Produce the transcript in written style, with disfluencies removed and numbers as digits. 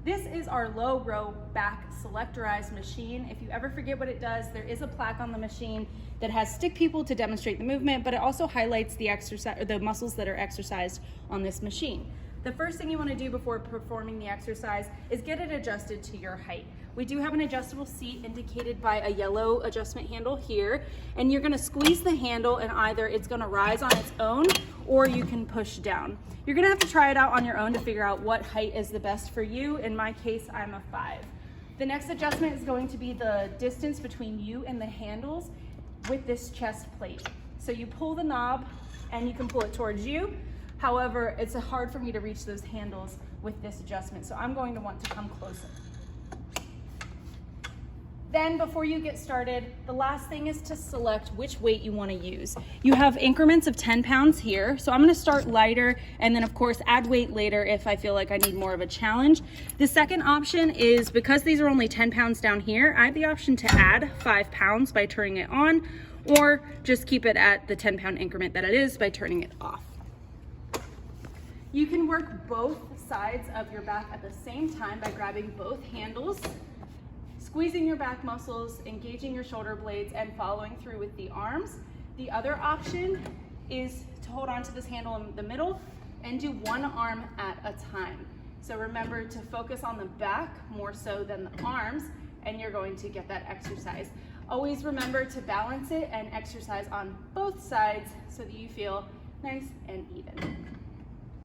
This is our low row back Selectorized machine. If you ever forget what it does, there is a plaque on the machine that has stick people to demonstrate the movement, but it also highlights the exercise or the muscles that are exercised on this machine. The first thing you want to do before performing the exercise is get it adjusted to your height. We do have an adjustable seat indicated by a yellow adjustment handle here, and you're going to squeeze the handle and either it's going to rise on its own or you can push down. You're going to have to try it out on your own to figure out what height is the best for you. In my case, I'm a 5. The next adjustment is going to be the distance between you and the handles with this chest plate. So you pull the knob and you can pull it towards you. However, it's hard for me to reach those handles with this adjustment, so I'm going to want to come closer. Then before you get started, the last thing is to select which weight you want to use. You have increments of 10 pounds here, so I'm going to start lighter and then of course add weight later if I feel like I need more of a challenge. The second option is, because these are only 10 pounds down here, I have the option to add 5 pounds by turning it on, or just keep it at the 10-pound increment that it is by turning it off. You can work both sides of your back at the same time by grabbing both handles, squeezing your back muscles, engaging your shoulder blades, and following through with the arms. The other option is to hold on to this handle in the middle and do one arm at a time. So remember to focus on the back more so than the arms, and you're going to get that exercise. Always remember to balance it and exercise on both sides so that you feel nice and even.